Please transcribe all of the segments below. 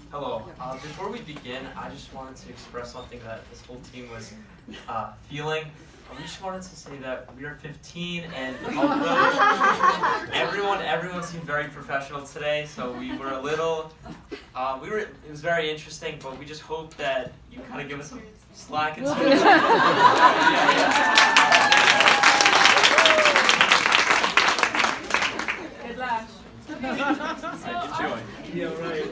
Hello. Before we begin, I just wanted to express something that this whole team was feeling. We just wanted to say that we are 15, and although everyone seemed very professional today, so we were a little, it was very interesting, but we just hope that you kind of give us some slack and Good luck. Yeah, right.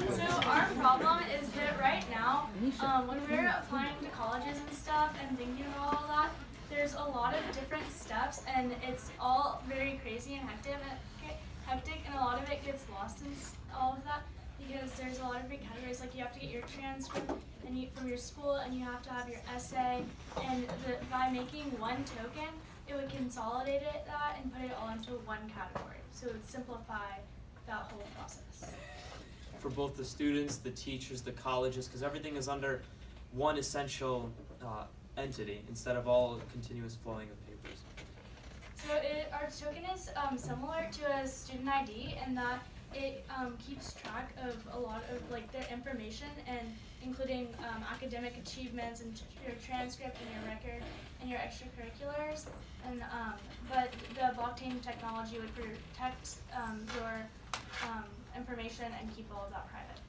So our problem is that right now, when we're applying to colleges and stuff and thinking about all that, there's a lot of different steps, and it's all very crazy and hectic, and a lot of it gets lost in all of that because there's a lot of big categories. Like you have to get your transcript from your school, and you have to have your essay, and by making one token, it would consolidate that and put it all into one category. So it would simplify that whole process. For both the students, the teachers, the colleges, because everything is under one essential entity instead of all continuous flowing of papers. So our token is similar to a student ID in that it keeps track of a lot of their information, and including academic achievements and your transcript and your record and your extracurriculars. And but the blockchain technology would protect your information and keep all of that private.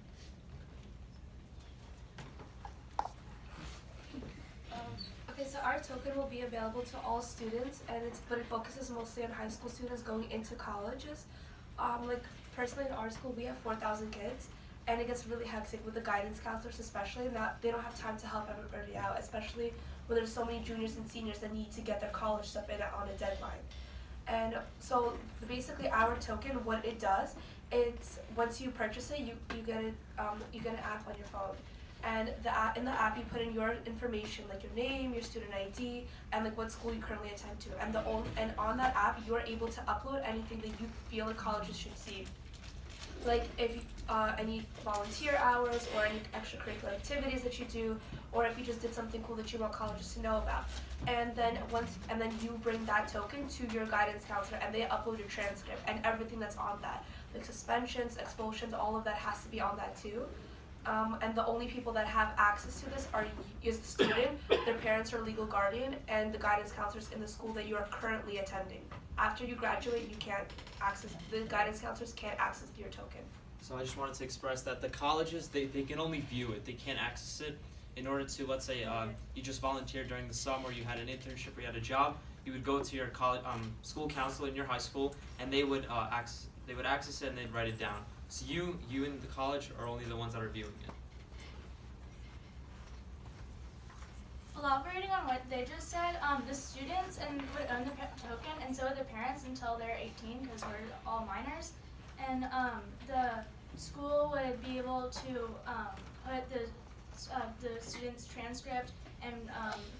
Okay, so our token will be available to all students, but it focuses mostly on high school students going into colleges. Personally in our school, we have 4,000 kids, and it gets really hectic with the guidance counselors, especially in that they don't have time to help everybody out, especially when there's so many juniors and seniors that need to get their college stuff in on a deadline. And so basically our token, what it does, it's once you purchase it, you get it, you get an app on your phone. And in the app you put in your information, like your name, your student ID, and like what school you currently attend to. And on that app you are able to upload anything that you feel the colleges should see. Like if any volunteer hours or any extracurricular activities that you do, or if you just did something cool that you want colleges to know about. And then you bring that token to your guidance counselor, and they upload your transcript and everything that's on that. Like suspensions, expulsions, all of that has to be on that too. And the only people that have access to this is the student, their parents or legal guardian, and the guidance counselors in the school that you are currently attending. After you graduate, the guidance counselors can't access your token. So I just wanted to express that the colleges, they can only view it, they can't access it. In order to, let's say, you just volunteered during the summer, you had an internship or you had a job, you would go to your college, school counselor in your high school, and they would access it and they'd write it down. So you and the college are only the ones that are viewing it. Elaborating on what they just said, the students would own the token, and so would the parents until they're 18, because we're all minors. And the school would be able to put the student's transcript and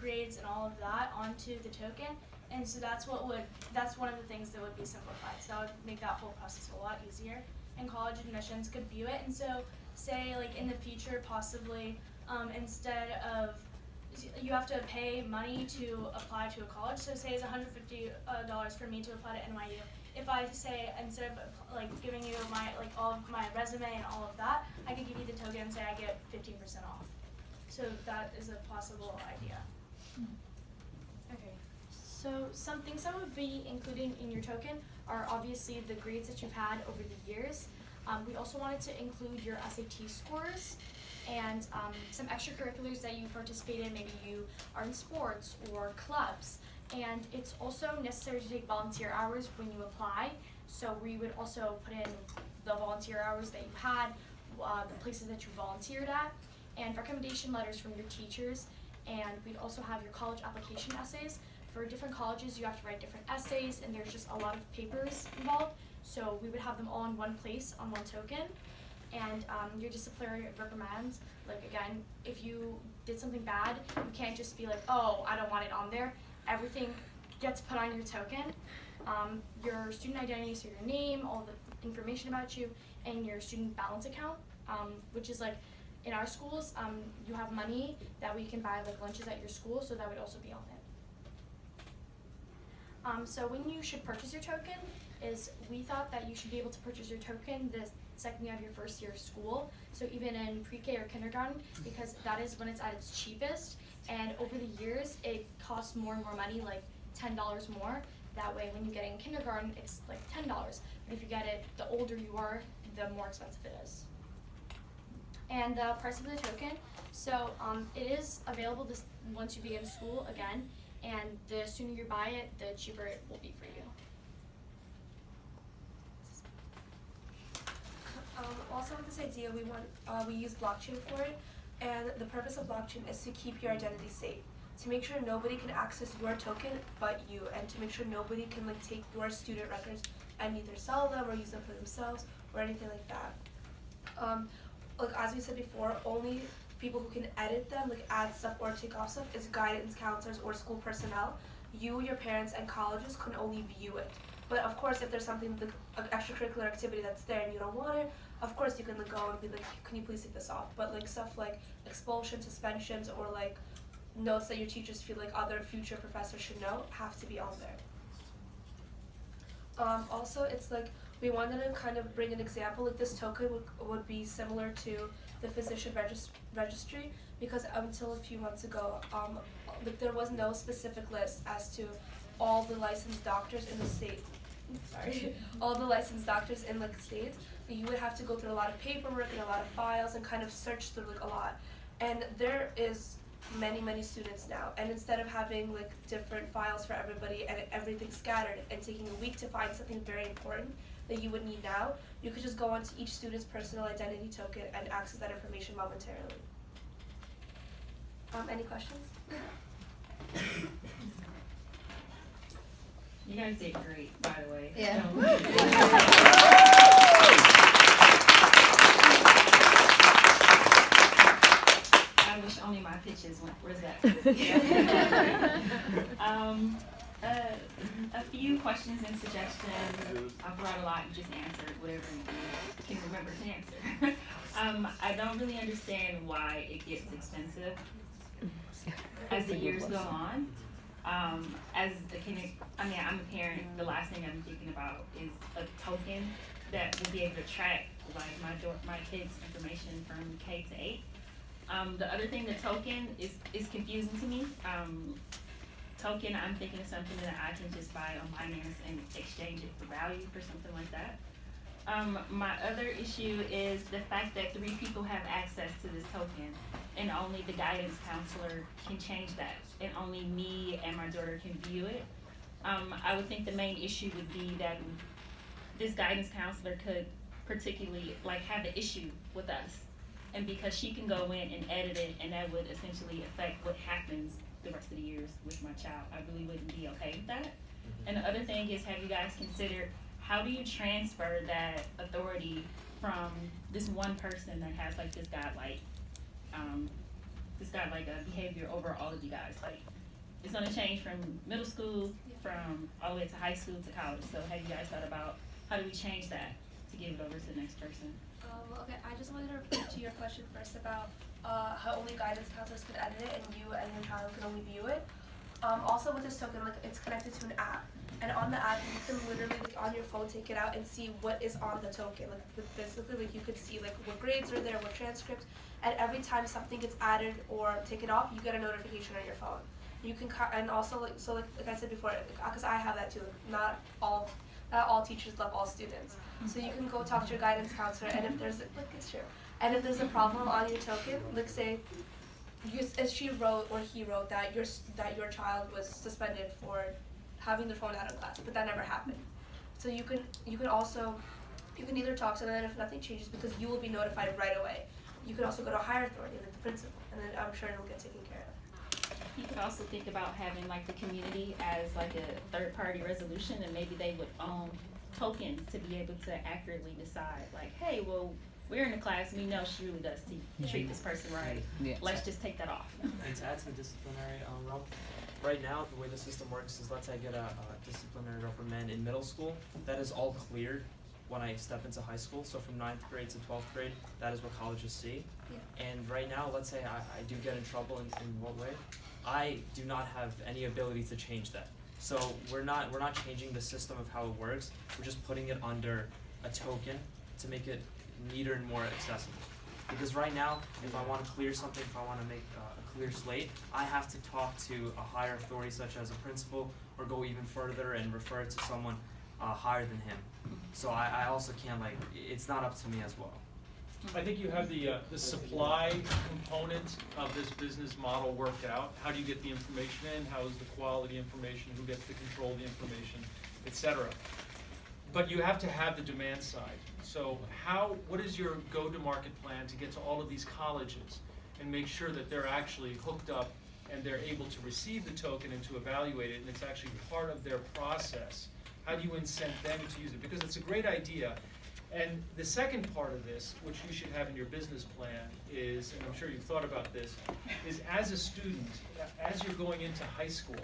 grades and all of that onto the token, and so that's one of the things that would be simplified. So that would make that whole process a lot easier. And college admissions could view it, and so say in the future possibly instead of you have to pay money to apply to a college. So say it's $150 for me to apply to NYU. If I say instead of giving you all of my resume and all of that, I could give you the token and say I get 15% off. So that is a possible idea. Okay, so some things that would be included in your token are obviously the grades that you've had over the years. We also wanted to include your SAT scores and some extracurriculars that you participate in. Maybe you are in sports or clubs. And it's also necessary to take volunteer hours when you apply. So we would also put in the volunteer hours that you had, the places that you volunteered at, and recommendation letters from your teachers. And we'd also have your college application essays. For different colleges, you have to write different essays, and there's just a lot of papers involved. So we would have them all in one place on one token. And your disciplinary reprimands, again, if you did something bad, you can't just be like, oh, I don't want it on there. Everything gets put on your token. your student identity, so your name, all the information about you, and your student balance account, which is like in our schools, you have money that we can buy like lunches at your school, so that would also be on it. So when you should purchase your token is we thought that you should be able to purchase your token the second you have your first year of school, so even in pre-K or kindergarten, because that is when it's at its cheapest, and over the years it costs more and more money, like $10 more. That way when you get it in kindergarten it's like $10, but if you get it the older you are, the more expensive it is. And the price of the token, so it is available once you begin school again, and the sooner you buy it, the cheaper it will be for you. Also with this idea, we use blockchain for it, and the purpose of blockchain is to keep your identity safe, to make sure nobody can access your token but you, and to make sure nobody can like take your student records and either sell them or use them for themselves or anything like that. Like as we said before, only people who can edit them, like add stuff or take off stuff, is guidance counselors or school personnel. You, your parents, and colleges can only view it. But of course, if there's something like an extracurricular activity that's there and you don't want it, of course you can like go and be like, can you please take this off? But like stuff like expulsion, suspensions, or like notes that your teachers feel like other future professors should know have to be on there. Also, it's like we wanted to kind of bring an example. Like this token would be similar to the physician registry, because until a few months ago, like there was no specific list as to all the licensed doctors in the state. Sorry, all the licensed doctors in like states. You would have to go through a lot of paperwork and a lot of files and kind of search through like a lot. And there is many students now, and instead of having like different files for everybody and everything scattered and taking a week to find something very important that you would need now, you could just go onto each student's personal identity token and access that information momentarily. Any questions? You guys did great, by the way. Yeah. I wish only my pitches went. Where's that? A few questions and suggestions. I brought a lot. You just answered whatever you can remember to answer. I don't really understand why it gets expensive as the years go on. As I'm a parent, the last thing I'm thinking about is a token that will be able to track like my kids' information from K to 8. The other thing, the token is confusing to me. Token, I'm thinking of something that I can just buy on Binance and exchange it for value for something like that. My other issue is the fact that 3 people have access to this token, and only the guidance counselor can change that, and only me and my daughter can view it. I would think the main issue would be that this guidance counselor could particularly like have an issue with us, and because she can go in and edit it, and that would essentially affect what happens the rest of the years with my child. I really wouldn't be okay with that. And the other thing is, have you guys considered how do you transfer that authority from this one person that has like this guy like a behavior over all of you guys? Like it's gonna change from middle school, from all the way to high school to college. So have you guys thought about how do we change that to give it over to the next person? Well, okay, I just wanted to refer to your question first about how only guidance counselors could edit it and you and your child can only view it. Also with this token, like it's connected to an app, and on the app you can literally like on your phone take it out and see what is on the token. Like basically, like you could see like what grades are there, what transcripts, and every time something gets added or taken off, you get a notification on your phone. You can and also like I said before, because I have that too. Not all teachers love all students, so you can go talk to your guidance counselor, and if there's it's true, and if there's a problem on your token, like say, she wrote or he wrote that your child was suspended for having their phone out of class, but that never happened. So you can either talk to them, and if nothing changes, because you will be notified right away. You can also go to a higher authority, like the principal, and then I'm sure it'll get taken care of. You could also think about having like the community as like a third-party resolution, and maybe they would own tokens to be able to accurately decide like, hey, well, we're in the class, we know she really does treat this person right. Yeah. Let's just take that off. And to add some disciplinary realm, right now, the way the system works is, let's say I get a disciplinary reprimand in middle school, that is all cleared when I step into high school. So from 9th grade to 12th grade, that is what colleges see. Yeah. And right now, let's say I do get in trouble in what way, I do not have any ability to change that. So we're not changing the system of how it works. We're just putting it under a token to make it neater and more accessible. Because right now, if I want to clear something, if I want to make a clear slate, I have to talk to a higher authority such as a principal, or go even further and refer it to someone higher than him. So I also can't, like, it's not up to me as well. I think you have the supply component of this business model worked out. How do you get the information in? How is the quality information? Who gets to control the information, et cetera. But you have to have the demand side. So what is your go-to-market plan to get to all of these colleges and make sure that they're actually hooked up and they're able to receive the token and to evaluate it, and it's actually part of their process? How do you incent them to use it? Because it's a great idea. And the second part of this, which you should have in your business plan, is, and I'm sure you've thought about this, is as a student, as you're going into high school,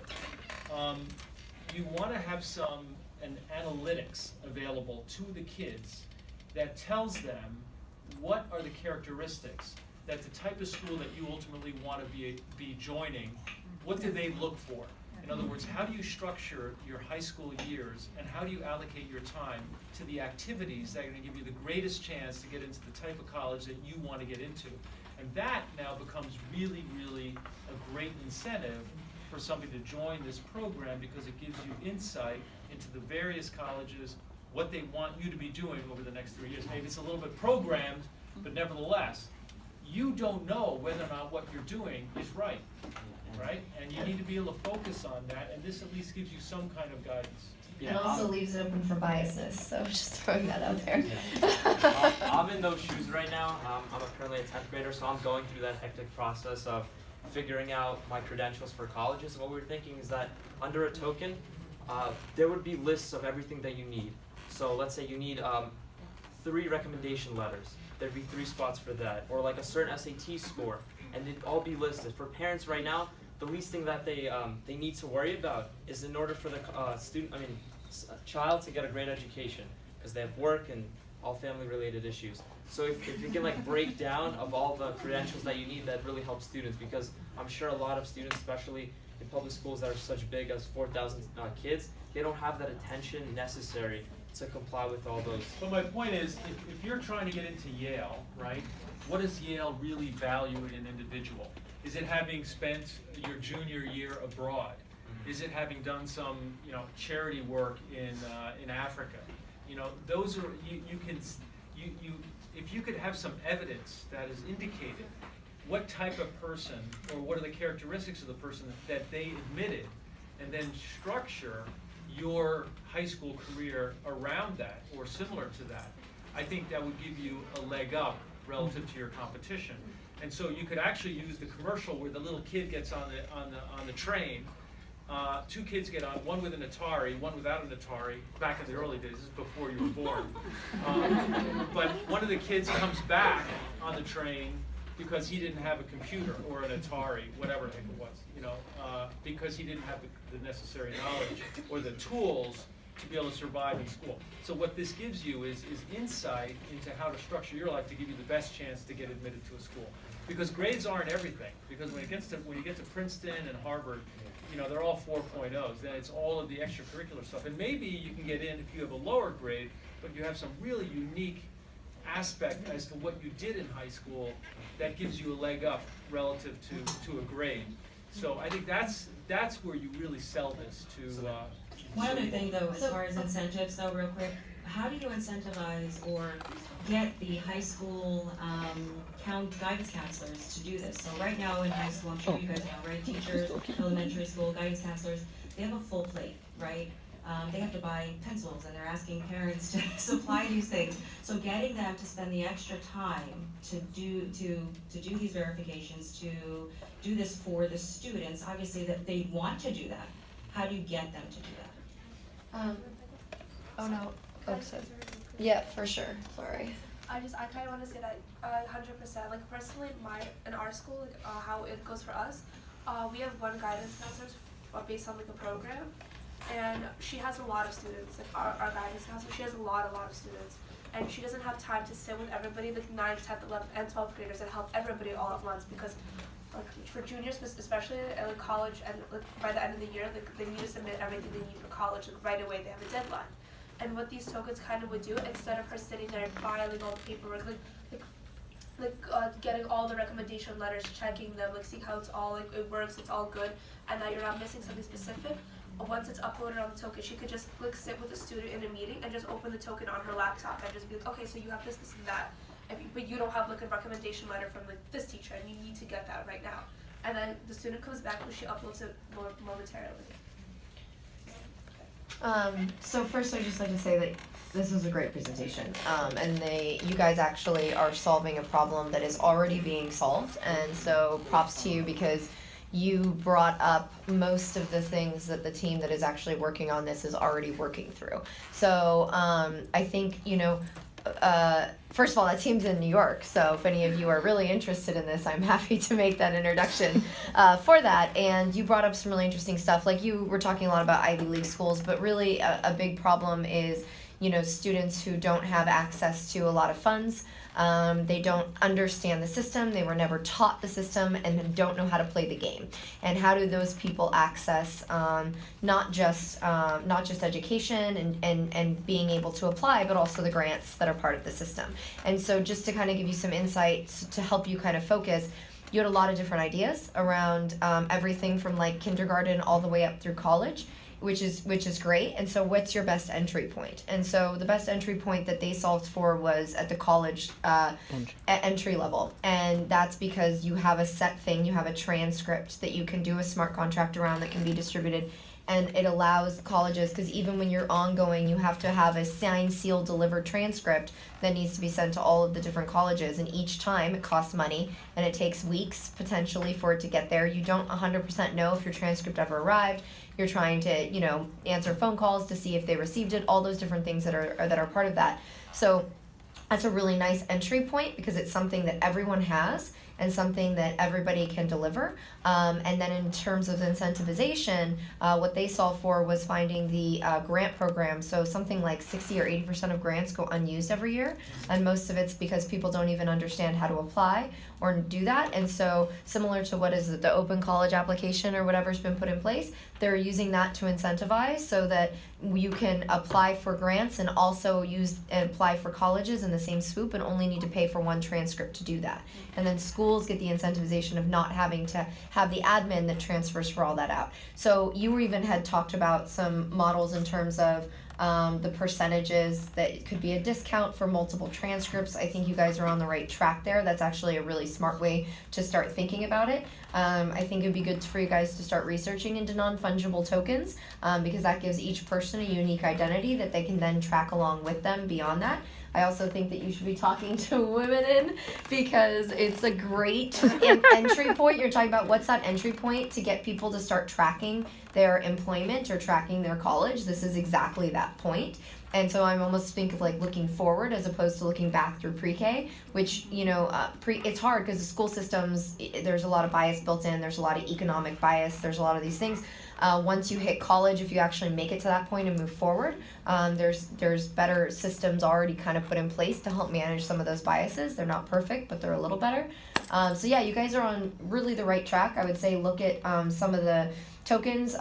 you want to have an analytics available to the kids that tells them what are the characteristics that the type of school that you ultimately want to be joining, what do they look for? In other words, how do you structure your high school years, and how do you allocate your time to the activities that are going to give you the greatest chance to get into the type of college that you want to get into? And that now becomes really, really a great incentive for somebody to join this program, because it gives you insight into the various colleges, what they want you to be doing over the next 3 years. Maybe it's a little bit programmed, but nevertheless, you don't know whether or not what you're doing is right. Right? And you need to be able to focus on that, and this at least gives you some kind of guidance. It also leaves it open for biases, so just throwing that out there. I'm in those shoes right now. I'm currently a 10th grader, so I'm going through that hectic process of figuring out my credentials for colleges. And what we were thinking is that under a token, there would be lists of everything that you need. So let's say you need 3 recommendation letters. There'd be 3 spots for that, or like a certain SAT score, and it'd all be listed. For parents right now, the least thing that they need to worry about is, in order for the child to get a great education, because they have work and all family-related issues. So if you can like break down of all the credentials that you need, that really helps students, because I'm sure a lot of students, especially in public schools that are such big as 4,000 kids, they don't have that attention necessary to comply with all those. But my point is, if you're trying to get into Yale, right, what does Yale really value in an individual? Is it having spent your junior year abroad? Is it having done some, charity work in Africa? Those are if you could have some evidence that is indicated what type of person, or what are the characteristics of the person that they admitted, and then structure your high school career around that or similar to that, I think that would give you a leg up relative to your competition. And so you could actually use the commercial where the little kid gets on the train. 2 kids get on, one with an Atari, one without an Atari, back in the early days. This is before you were born. But one of the kids comes back on the train because he didn't have a computer or an Atari, whatever the heck it was, because he didn't have the necessary knowledge or the tools to be able to survive in school. So what this gives you is insight into how to structure your life to give you the best chance to get admitted to a school. Because grades aren't everything. Because when you get to Princeton and Harvard, they're all 4.0s. Then it's all of the extracurricular stuff. And maybe you can get in if you have a lower grade, but you have some really unique aspect as to what you did in high school that gives you a leg up relative to a grade. So I think that's where you really sell this to. One other thing though, as far as incentives though, real quick, how do you incentivize or get the high school guidance counselors to do this? So right now in high school, I'm sure you guys know, right, teachers, elementary school, guidance counselors, they have a full plate, right? They have to buy pencils and they're asking parents to supply these things. So getting them to spend the extra time to do these verifications, to do this for the students, obviously that they want to do that. How do you get them to do that? Oh no. Oh, so. Yeah, for sure. Sorry. I kind of want to say that 100%. Like personally, in our school, how it goes for us, we have one guidance counselor based on like a program. And she has a lot of students, like our guidance counselor, she has a lot of students. And she doesn't have time to sit with everybody, like 9th, 10th, 11th, and 12th graders and help everybody all at once because like for juniors especially at like college and like by the end of the year, like they need to submit everything they need for college like right away, they have a deadline. And what these tokens kind of would do, instead of her sitting there and filing all the paperwork, getting all the recommendation letters, checking them, like seeing how it's all like it works, it's all good, and that you're not missing something specific. Once it's uploaded on the token, she could just like sit with the student in a meeting and just open the token on her laptop and just be like, okay, so you have this, this, and that. But you don't have like a recommendation letter from like this teacher, and you need to get that right now. And then the student comes back and she uploads it momentarily. So first, I'd just like to say that this was a great presentation, and you guys actually are solving a problem that is already being solved, and so props to you because you brought up most of the things that the team that is actually working on this is already working through. So I think, first of all, that team's in New York, so if any of you are really interested in this, I'm happy to make that introduction for that. And you brought up some really interesting stuff, like you were talking a lot about Ivy League schools, but really a big problem is, students who don't have access to a lot of funds. They don't understand the system, they were never taught the system, and don't know how to play the game. And how do those people access not just education and being able to apply, but also the grants that are part of the system. And so just to kind of give you some insights to help you kind of focus, you had a lot of different ideas around everything from like kindergarten all the way up through college, which is great. And so what's your best entry point? And so the best entry point that they solved for was at the college entry level. And that's because you have a set thing, you have a transcript that you can do a smart contract around that can be distributed. And it allows colleges, because even when you're ongoing, you have to have a signed, sealed, delivered transcript that needs to be sent to all of the different colleges. And each time it costs money, and it takes weeks potentially for it to get there. You don't 100% know if your transcript ever arrived. You're trying to, answer phone calls to see if they received it. All those different things that are part of that. So that's a really nice entry point because it's something that everyone has and something that everybody can deliver. And then in terms of incentivization, what they solved for was finding the grant program. So something like 60 or 80% of grants go unused every year. And most of it's because people don't even understand how to apply or do that. And so similar to what is it, the open college application or whatever's been put in place, they're using that to incentivize so that you can apply for grants and also apply for colleges in the same swoop and only need to pay for one transcript to do that. And then schools get the incentivization of not having to have the admin that transfers for all that out. So you even had talked about some models in terms of the percentages that could be a discount for multiple transcripts. I think you guys are on the right track there. That's actually a really smart way to start thinking about it. I think it'd be good for you guys to start researching into non-fungible tokens because that gives each person a unique identity that they can then track along with them beyond that. I also think that you should be talking to women in because it's a great entry point. You're talking about what's that entry point to get people to start tracking their employment or tracking their college. This is exactly that point. And so I'm almost think of like looking forward as opposed to looking back through pre-K, which, it's hard because the school systems, there's a lot of bias built in. There's a lot of economic bias. There's a lot of these things. Once you hit college, if you actually make it to that point and move forward, there's better systems already kind of put in place to help manage some of those biases. They're not perfect, but they're a little better. So yeah, you guys are on really the right track. I would say look at some of the tokens,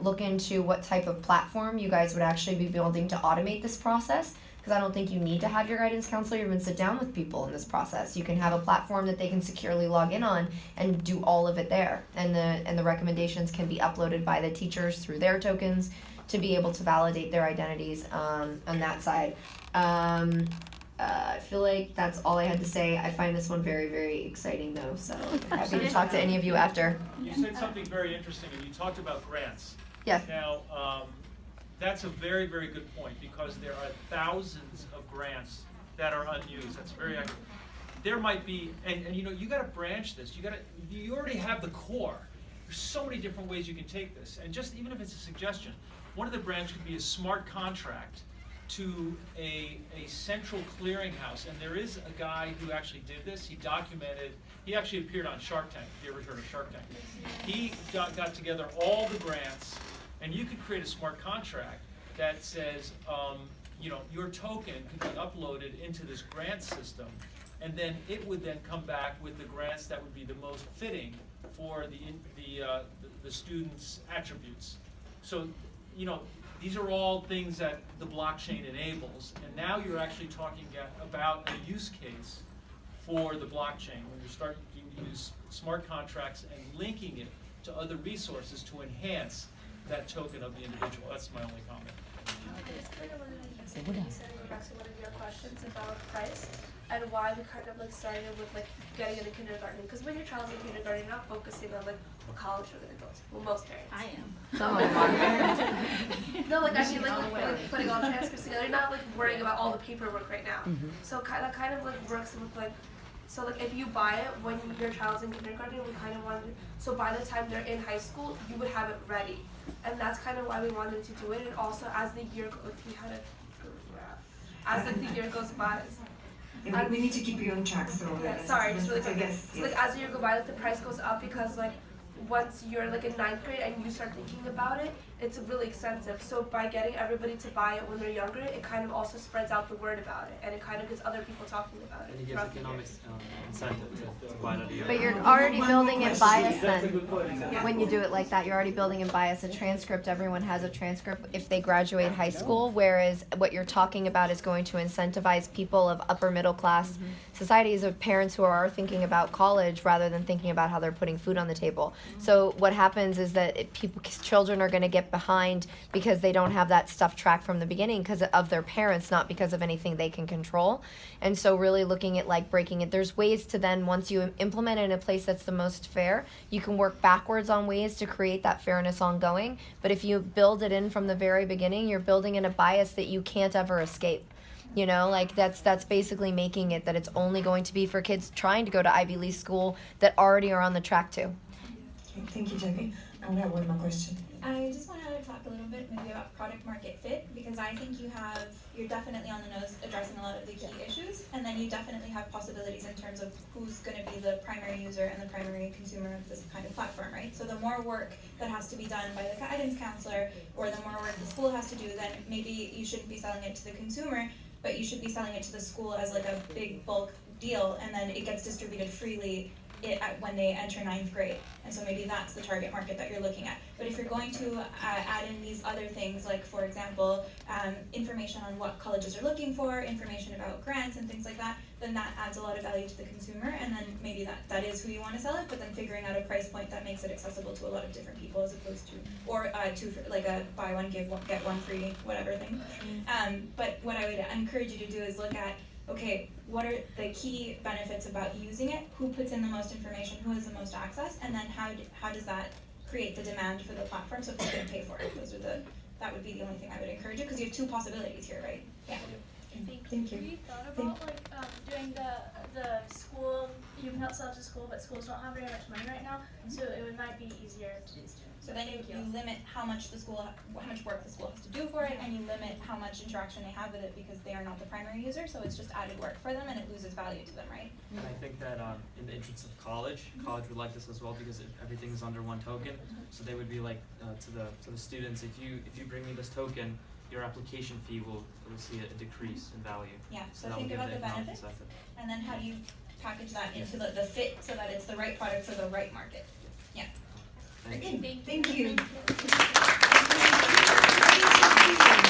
look into what type of platform you guys would actually be building to automate this process. Because I don't think you need to have your guidance counselor even sit down with people in this process. You can have a platform that they can securely log in on and do all of it there. And the recommendations can be uploaded by the teachers through their tokens to be able to validate their identities on that side. I feel like that's all I had to say. I find this one very, very exciting though, so happy to talk to any of you after. You said something very interesting, and you talked about grants. Yeah. Now, that's a very, very good point because there are thousands of grants that are unused. That's very accurate. There might be, and you got to branch this. You already have the core. There's so many different ways you can take this, and just even if it's a suggestion, one of the branches could be a smart contract to a central clearinghouse, and there is a guy who actually did this. He documented, he actually appeared on Shark Tank, if you ever heard of Shark Tank. He got together all the grants, and you could create a smart contract that says, you know, your token could be uploaded into this grant system, and then it would then come back with the grants that would be the most fitting for the students' attributes. So, you know, these are all things that the blockchain enables, and now you're actually talking about a use case for the blockchain when you're starting to use smart contracts and linking it to other resources to enhance that token of the individual. That's my only comment. It's kind of like you said, go back to one of your questions about price and why we kind of like started with like getting into kindergarten. Because when your child's in kindergarten, you're not focusing on like what college you're gonna go to. Well, most parents. I am. Some of them are. No, like I mean, like putting all transcripts together. You're not like worrying about all the paperwork right now. So that kind of like works with like, so like if you buy it when your child's in kindergarten, we kind of wanted, so by the time they're in high school, you would have it ready, and that's kind of why we wanted to do it. And also as the year, as like the year goes by. Yeah, we need to keep you on track, so Yeah, sorry, just really quick. Yes, So like as the year goes by, like the price goes up because like once you're like in 9th grade and you start thinking about it, it's really expensive. So by getting everybody to buy it when they're younger, it kind of also spreads out the word about it, and it kind of gets other people talking about it. And it gives throughout the economic years. incentive to buy it at a young But you're age. already building in question. bias That's a then. good point. When you do it like that, you're already building in bias. A transcript, everyone has a transcript if they graduate high school, whereas what you're talking about is going to incentivize people of upper middle class societies, of parents who are thinking about college rather than thinking about how they're putting food on the table. So what happens is that children are going to get behind because they don't have that stuff tracked from the beginning because of their parents, not because of anything they can control. And so really looking at like breaking it, there's ways to then, once you implement it in a place that's the most fair, you can work backwards on ways to create that fairness ongoing. But if you build it in from the very beginning, you're building in a bias that you can't ever escape. You know, like that's basically making it that it's only going to be for kids trying to go to Ivy League school that already are on the track to. Okay, thank you, Jackie. And we have one more question. I just want to talk a little bit maybe about product market fit, because I think you're definitely on the nose addressing a lot of the key issues, and then you definitely have possibilities in terms of who's going to be the primary user and the primary consumer of this kind of platform, right? So the more work that has to be done by the guidance counselor, or the more work the school has to do, then maybe you shouldn't be selling it to the consumer, but you should be selling it to the school as like a big bulk deal, and then it gets distributed freely when they enter 9th grade. And so maybe that's the target market that you're looking at. But if you're going to add in these other things, like for example, information on what colleges are looking for, information about grants and things like that, then that adds a lot of value to the consumer, and then maybe that is who you want to sell it, but then figuring out a price point that makes it accessible to a lot of different people, as opposed to, or like a buy one, get one free, whatever thing. But what I would encourage you to do is look at, okay, what are the key benefits about using it? Who puts in the most information? Who has the most access? And then how does that create the demand for the platform so people can pay for it? That would be the only thing I would encourage you, because you have two possibilities here, right? Yeah. Thank you. Have you thought about doing the school? You can help sell it to school, but schools don't have very much money right now, so it might be easier to do students. So then you limit how much work the school has to do for it, and you limit how much interaction they have with it, because they are not the primary user, so it's just added work for them and it loses value to them, right? And I think that in the interest of college would like this as well, because everything is under one token. So they would be like to the students, if you bring me this token, your application fee will see a decrease in value. Yeah, so that will think give about the the economic benefits, incentive. and then how do you package that into the fit so that it's the right product for the right market? Yeah. Thank you. Thank you. Thank you.